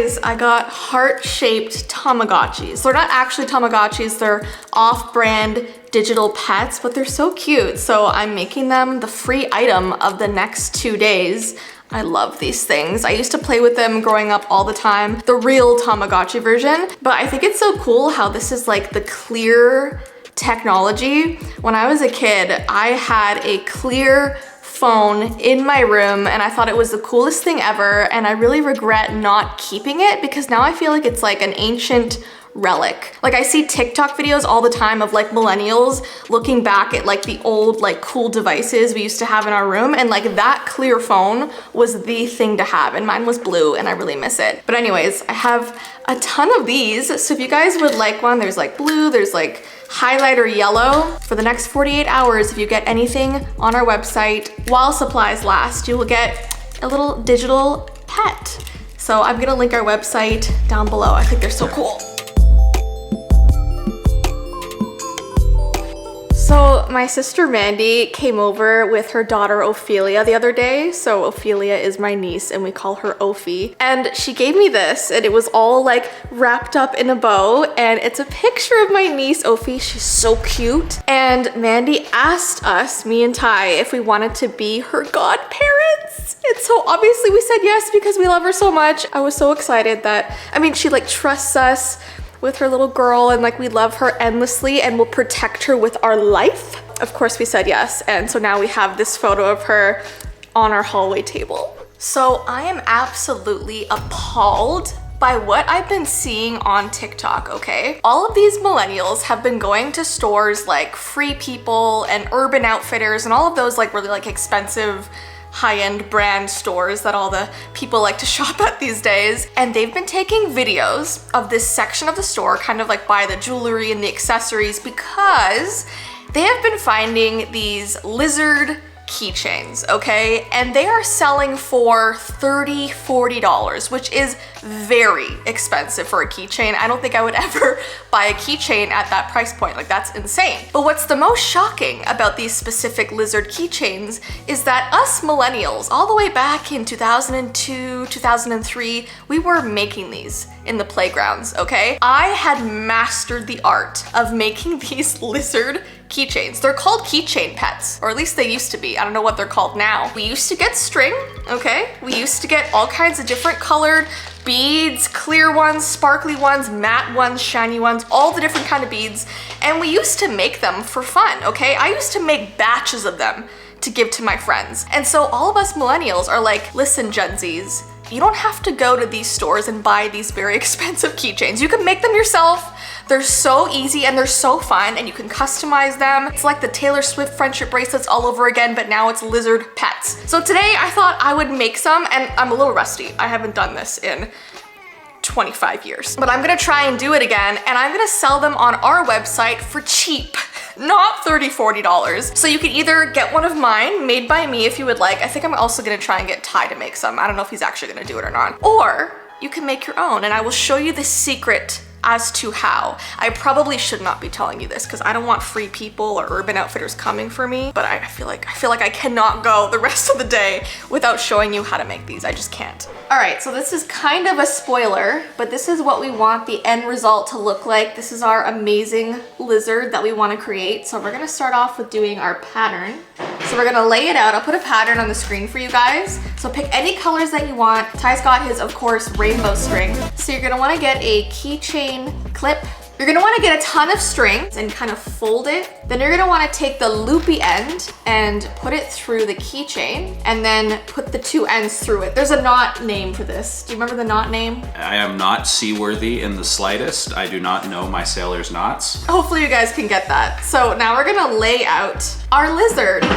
guys, I got heart-shaped Tamagotchis. They're not actually Tamagotchis, they're off-brand digital pets, but they're so cute. So I'm making them the free item of the next 2 days. I love these things. I used to play with them growing up all the time, the real Tamagotchi version, but I think it's so cool how this is like the clear technology. When I was a kid, I had a clear phone in my room and I thought it was the coolest thing ever, and I really regret not keeping it because now I feel like it's like an ancient relic. Like I see TikTok videos all the time of like millennials looking back at like the old like cool devices we used to have in our room, and like that clear phone was the thing to have, and mine was blue and I really miss it. But anyways, I have a ton of these, so if you guys would like one, there's like blue, there's like highlighter yellow. For the next 48 hours, if you get anything on our website while supplies last, you will get a little digital pet. So I'm gonna link our website down below. I think they're so cool. So my sister Mandy came over with her daughter Ophelia the other day. So Ophelia is my niece and we call her Ophi. And she gave me this and it was all like wrapped up in a bow, and it's a picture of my niece Ophi. She's so cute. And Mandy asked us, me and Ty, if we wanted to be her godparents. And so obviously we said yes because we love her so much. I was so excited that, I mean, she like trusts us with her little girl, and like we love her endlessly and will protect her with our life. Of course we said yes, and so now we have this photo of her on our hallway table. So I am absolutely appalled by what I've been seeing on TikTok, okay? All of these millennials have been going to stores like Free People and Urban Outfitters and all of those like really like expensive high-end brand stores that all the people like to shop at these days. And they've been taking videos of this section of the store, kind of like by the jewelry and the accessories, because they have been finding these lizard keychains, okay? And they are selling for $30, $40, which is very expensive for a keychain. I don't think I would ever buy a keychain at that price point. Like, that's insane. But what's the most shocking about these specific lizard keychains is that us millennials, all the way back in 2002, 2003, we were making these in the playgrounds, okay? I had mastered the art of making these lizard keychains. They're called keychain pets, or at least they used to be. I don't know what they're called now. We used to get string, okay? We used to get all kinds of different colored beads, clear ones, sparkly ones, matte ones, shiny ones, all the different kind of beads. And we used to make them for fun, okay? I used to make batches of them to give to my friends. And so all of us millennials are like, listen, Gen Zs, you don't have to go to these stores and buy these very expensive keychains. You can make them yourself. They're so easy and they're so fun, and you can customize them. It's like the Taylor Swift friendship bracelets all over again, but now it's lizard pets. So today I thought I would make some, and I'm a little rusty. I haven't done this in 25 years, but I'm gonna try and do it again, and I'm gonna sell them on our website for cheap. Not $30, $40. So you can either get one of mine made by me if you would like. I think I'm also gonna try and get Ty to make some. I don't know if he's actually gonna do it or not. Or you can make your own, and I will show you the secret as to how. I probably should not be telling you this because I don't want Free People or Urban Outfitters coming for me, but I feel like I cannot go the rest of the day without showing you how to make these. I just can't. All right, so this is kind of a spoiler, but this is what we want the end result to look like. This is our amazing lizard that we want to create. So we're gonna start off with doing our pattern. So we're gonna lay it out. I'll put a pattern on the screen for you guys. So pick any colors that you want. Ty's got his, of course, rainbow string. So you're gonna wanna get a keychain clip. You're gonna wanna get a ton of string and kind of fold it. Then you're gonna wanna take the loopy end and put it through the keychain, and then put the two ends through it. There's a knot name for this. Do you remember the knot name? I am not seaworthy in the slightest. I do not know my sailor's knots. Hopefully you guys can get that. So now we're gonna lay out our lizard.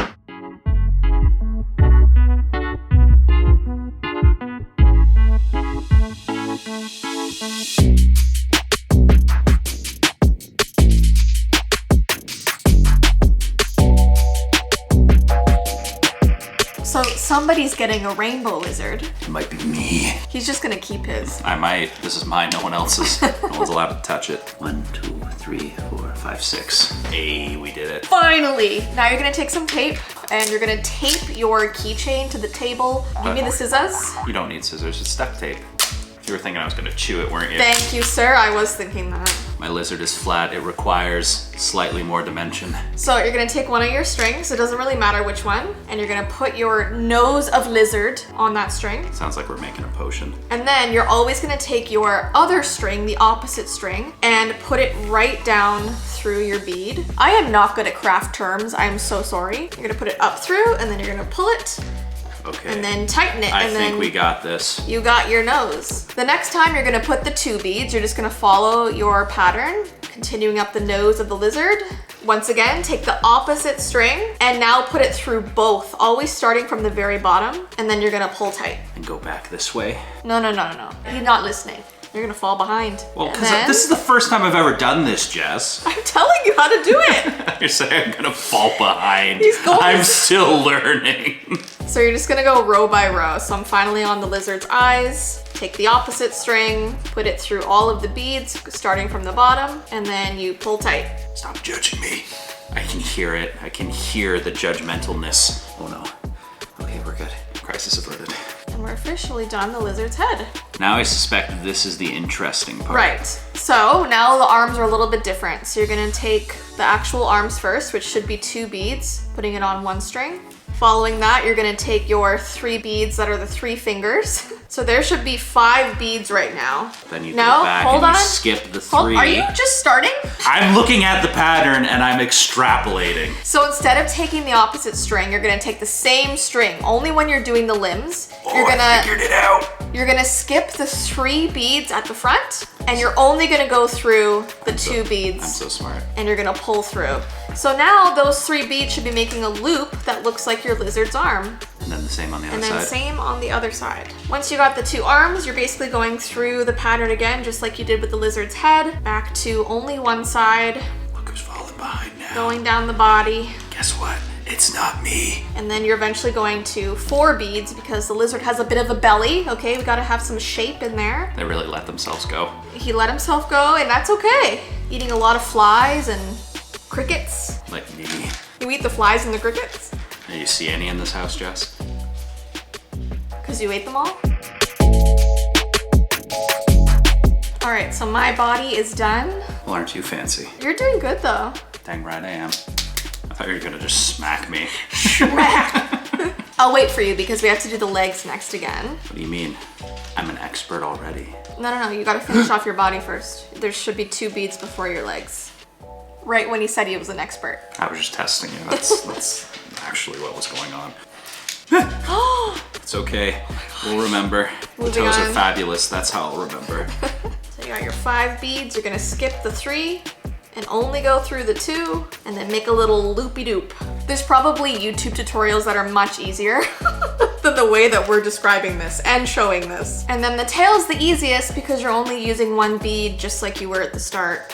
So somebody's getting a rainbow lizard. It might be me. He's just gonna keep his. I might. This is mine, no one else's. No one's allowed to touch it. 1, 2, 3, 4, 5, 6. Hey, we did it. Finally! Now you're gonna take some tape and you're gonna tape your keychain to the table. Give me the scissors. You don't need scissors, it's duct tape. You were thinking I was gonna chew it, weren't you? Thank you, sir. I was thinking that. My lizard is flat. It requires slightly more dimension. So you're gonna take one of your strings, it doesn't really matter which one, and you're gonna put your nose of lizard on that string. Sounds like we're making a potion. And then you're always gonna take your other string, the opposite string, and put it right down through your bead. I am not good at craft terms, I am so sorry. You're gonna put it up through, and then you're gonna pull it, Okay. and then tighten it. I and think then we got this. you got your nose. The next time you're gonna put the 2 beads, you're just gonna follow your pattern, continuing up the nose of the lizard. Once again, take the opposite string and now put it through both, always starting from the very bottom, and then you're gonna pull tight. And go back this way. No. You're not listening. You're gonna fall behind. Well, And because then- this is the first time I've ever done this, Jess. I'm telling you how to do it. You're saying I'm gonna fall behind. He's going- I'm still learning. So you're just gonna go row by row. So I'm finally on the lizard's eyes. Take the opposite string, put it through all of the beads, starting from the bottom, and then you pull tight. Stop judging me. I can hear it. I can hear the judgmentalness. Oh no. Okay, we're good. Crisis averted. And we're officially done the lizard's head. Now I suspect this is the interesting part. Right. So now the arms are a little bit different. So you're gonna take the actual arms first, which should be 2 beads, putting it on 1 string. Following that, you're gonna take your 3 beads that are the 3 fingers. So there should be 5 beads right now. Then you No, go back hold and you on. skip the 3. Are you just starting? I'm looking at the pattern and I'm extrapolating. So instead of taking the opposite string, you're gonna take the same string. Only when you're doing the limbs, you're I figured it out. You're gonna skip the 3 beads at the front, and you're only gonna go through the 2 beads. I'm so smart. And you're gonna pull through. So now those 3 beads should be making a loop that looks like your lizard's arm. And then the same on the other And then side. same on the other side. Once you got the 2 arms, you're basically going through the pattern again, just like you did with the lizard's head, back to only one side, Look who's falling behind now. going down the body. Guess what? It's not me. And then you're eventually going to 4 beads because the lizard has a bit of a belly, okay? We gotta have some shape in there. They really let themselves go. He let himself go, and that's okay. Eating a lot of flies and crickets. Like me. You eat the flies and the crickets? Do you see any in this house, Jess? Because you ate them all? All right, so my body is done. Well, aren't you fancy? You're doing good though. Dang right I am. I thought you were gonna just smack me. I'll wait for you because we have to do the legs next again. What do you mean? I'm an expert already. No, you gotta finish off your body first. There should be 2 beads before your legs. Right when he said he was an expert. I was just testing you. That's actually what was going on. It's okay. We'll remember. The Moving toes are on. fabulous. That's how I'll remember. So you got your 5 beads, you're gonna skip the 3 and only go through the 2 and then make a little loopy-doop. There's probably YouTube tutorials that are much easier than the way that we're describing this and showing this. And then the tail's the easiest because you're only using 1 bead just like you were at the start.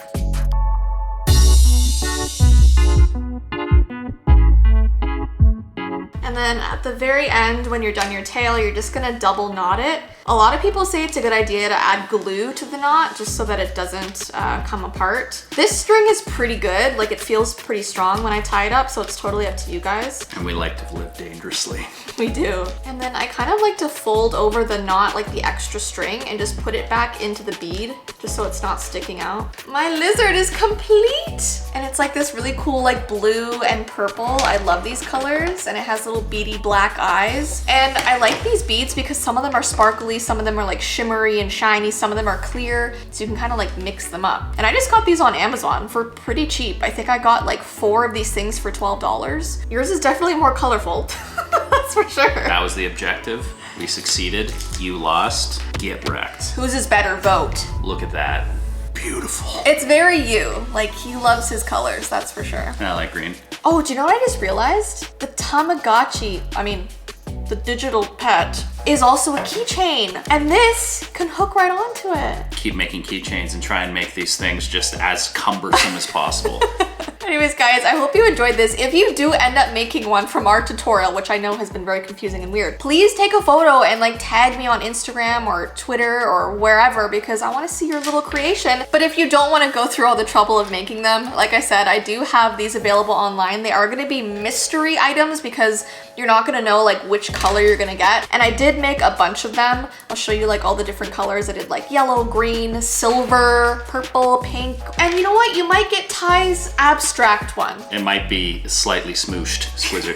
And then at the very end, when you're done your tail, you're just gonna double knot it. A lot of people say it's a good idea to add glue to the knot just so that it doesn't come apart. This string is pretty good, like it feels pretty strong when I tie it up, so it's totally up to you guys. And we like to live dangerously. We do. And then I kind of like to fold over the knot, like the extra string, and just put it back into the bead, just so it's not sticking out. My lizard is complete! And it's like this really cool like blue and purple. I love these colors, and it has little beady black eyes. And I like these beads because some of them are sparkly, some of them are like shimmery and shiny, some of them are clear, so you can kind of like mix them up. And I just got these on Amazon for pretty cheap. I think I got like 4 of these things for $12. Yours is definitely more colorful. That's for sure. That was the objective. We succeeded. You lost. Get wrecked. Whose is better? Vote. Look at that. Beautiful. It's very you. Like, he loves his colors, that's for sure. And I like green. Oh, do you know what I just realized? The Tamagotchi, the digital pet, is also a keychain. And this can hook right onto it. Keep making keychains and try and make these things just as cumbersome as possible. Anyways, guys, I hope you enjoyed this. If you do end up making one from our tutorial, which I know has been very confusing and weird, please take a photo and like tag me on Instagram or Twitter or wherever, because I want to see your little creation. But if you don't want to go through all the trouble of making them, like I said, I do have these available online. They are going to be mystery items because you're not going to know like which color you're going to get. And I did make a bunch of them. I'll show you like all the different colors. I did like yellow, green, silver, purple, pink. And you know what? You might get Ty's abstract one. It might be slightly smooshed. Squizzard.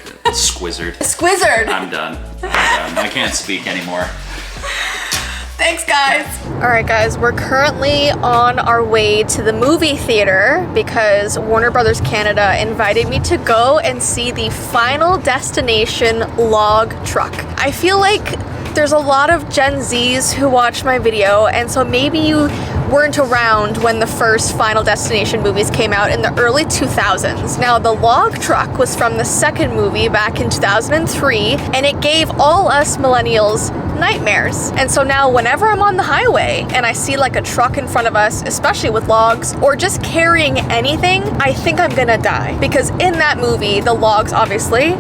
Squizzard. I'm done. I can't speak anymore. Thanks, guys. All right, guys, we're currently on our way to the movie theater because Warner Brothers Canada invited me to go and see the Final Destination log truck. I feel like there's a lot of Gen Zs who watch my video, and so maybe you weren't around when the first Final Destination movies came out in the early 2000s. Now, the log truck was from the second movie back in 2003, and it gave all us millennials nightmares. And so now whenever I'm on the highway and I see like a truck in front of us, especially with logs or just carrying anything, I think I'm gonna die. Because in that movie, the logs obviously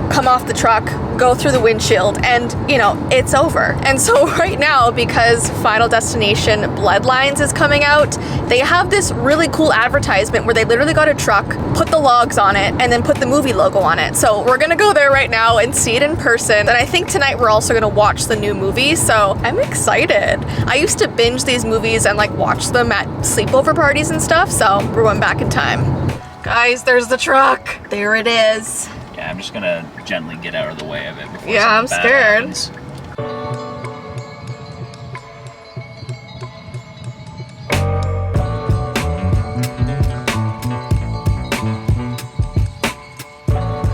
come off the truck, go through the windshield, and you know, it's over. And so right now, because Final Destination Bloodlines is coming out, they have this really cool advertisement where they literally got a truck, put the logs on it, and then put the movie logo on it. So we're gonna go there right now and see it in person. And I think tonight we're also gonna watch the new movie, so I'm excited. I used to binge these movies and like watch them at sleepover parties and stuff, so we're going back in time. Guys, there's the truck. There it is. Yeah, I'm just gonna gently get out of the way of it before I'm something scared. bad happens.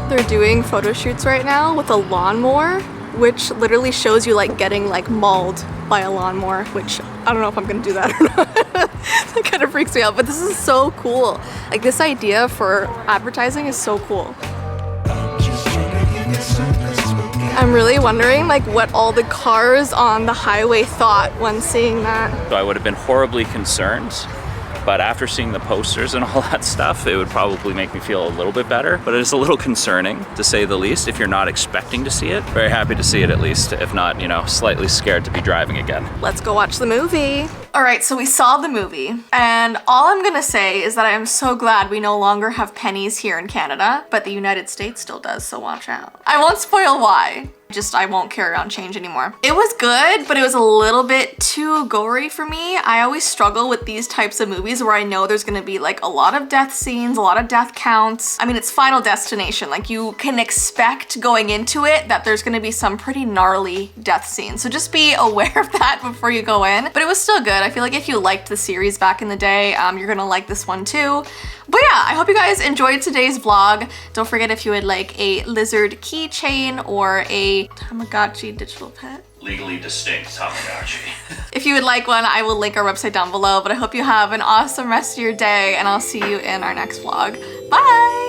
They're doing photo shoots right now with a lawnmower, which literally shows you like getting like mauled by a lawnmower, which I don't know if I'm gonna do that or not. That kind of freaks me out, but this is so cool. Like this idea for advertising is so cool. I'm really wondering like what all the cars on the highway thought when seeing that. So I would have been horribly concerned, but after seeing the posters and all that stuff, it would probably make me feel a little bit better. But it is a little concerning, to say the least, if you're not expecting to see it. Very happy to see it at least, if not, you know, slightly scared to be driving again. Let's go watch the movie. All right, so we saw the movie, and all I'm gonna say is that I am so glad we no longer have pennies here in Canada, but the United States still does, so watch out. I won't spoil why. I won't carry around change anymore. It was good, but it was a little bit too gory for me. I always struggle with these types of movies where I know there's gonna be like a lot of death scenes, a lot of death counts. I mean, it's Final Destination. Like you can expect going into it that there's gonna be some pretty gnarly death scenes. So just be aware of that before you go in. But it was still good. I feel like if you liked the series back in the day, you're gonna like this one too. But yeah, I hope you guys enjoyed today's vlog. Don't forget if you would like a lizard keychain or a Tamagotchi digital pet. Legally distinct Tamagotchi. If you would like one, I will link our website down below. But I hope you have an awesome rest of your day, and I'll see you in our next vlog. Bye!